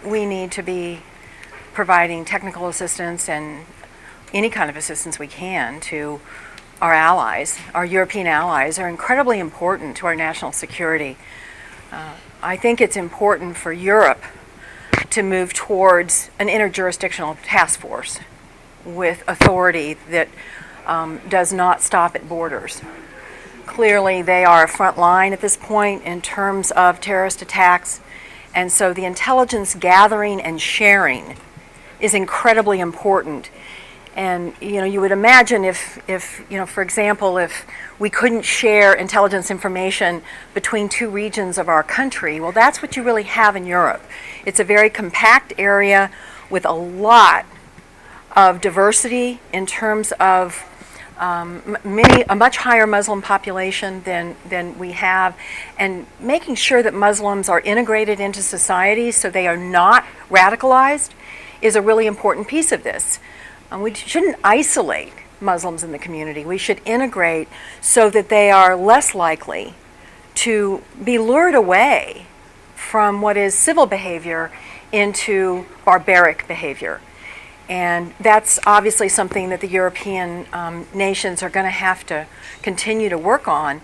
we need to be providing technical assistance and any kind of assistance we can to our allies. Our European allies are incredibly important to our national security. I think it's important for Europe to move towards an interjurisdictional task force with authority that does not stop at borders. Clearly, they are a front line at this point in terms of terrorist attacks, and so the intelligence gathering and sharing is incredibly important. And you would imagine if for example, if we couldn't share intelligence information between two regions of our country, well, that's what you really have in Europe. It's a very compact area with a lot of diversity in terms of a much higher Muslim population than we have, and making sure that Muslims are integrated into society so they are not radicalized is a really important piece of this. We shouldn't isolate Muslims in the community. We should integrate so that they are less likely to be lured away from what is civil behavior into barbaric behavior. And that's obviously something that the European nations are going to have to continue to work on.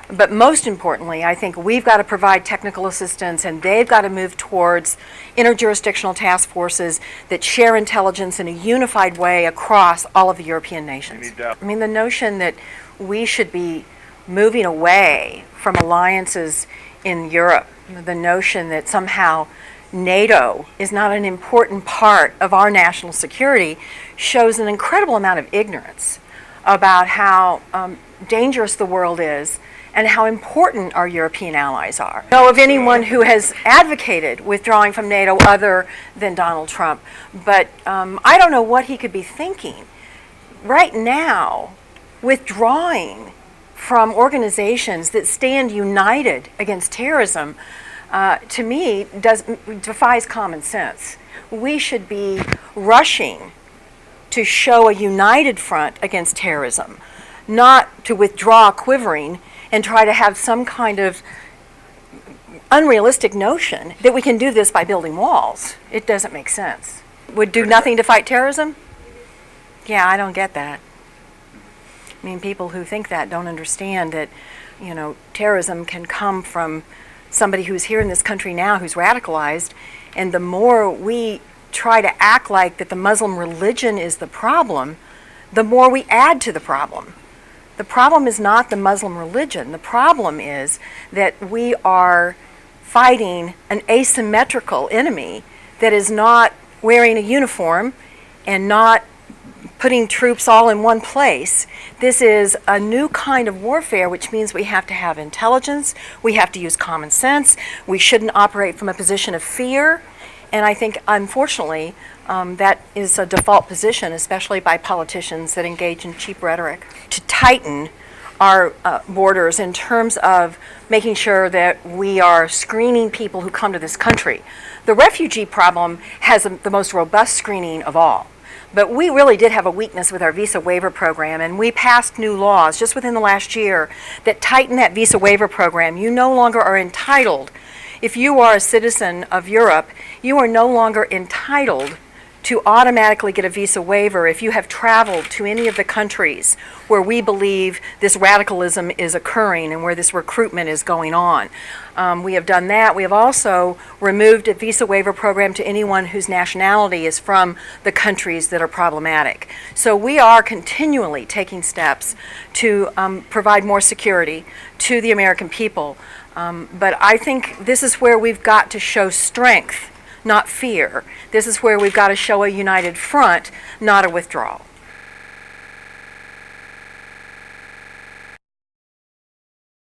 But most importantly, I think we've got to provide technical assistance, and they've got to move towards interjurisdictional task forces that share intelligence in a unified way across all of the European nations. I mean, the notion that we should be moving away from alliances in Europe, the notion that somehow NATO is not an important part of our national security, shows an incredible amount of ignorance about how dangerous the world is and how important our European allies are. I know of anyone who has advocated withdrawing from NATO other than Donald Trump, but I don't know what he could be thinking. Right now, withdrawing from organizations that stand united against terrorism, to me, defies common sense. We should be rushing to show a united front against terrorism, not to withdraw quivering and try to have some kind of unrealistic notion that we can do this by building walls. It doesn't make sense. Would do nothing to fight terrorism? Yeah, I don't get that. I mean, people who think that don't understand that, terrorism can come from somebody who's here in this country now who's radicalized, and the more we try to act like that the Muslim religion is the problem, the more we add to the problem. The problem is not the Muslim religion. The problem is that we are fighting an asymmetrical enemy that is not wearing a uniform and not putting troops all in one place. This is a new kind of warfare, which means we have to have intelligence, we have to use common sense, we shouldn't operate from a position of fear. And I think, unfortunately, that is a default position, especially by politicians that engage in cheap rhetoric. To tighten our borders in terms of making sure that we are screening people who come to this country. The refugee problem has the most robust screening of all. But we really did have a weakness with our visa waiver program, and we passed new laws just within the last year that tighten that visa waiver program. You no longer are entitled, if you are a citizen of Europe, you are no longer entitled to automatically get a visa waiver if you have traveled to any of the countries where we believe this radicalism is occurring and where this recruitment is going on. We have done that. We have also removed a visa waiver program to anyone whose nationality is from the countries that are problematic. So we are continually taking steps to provide more security to the American people. But I think this is where we've got to show strength, not fear. This is where we've got to show a united front, not a withdrawal.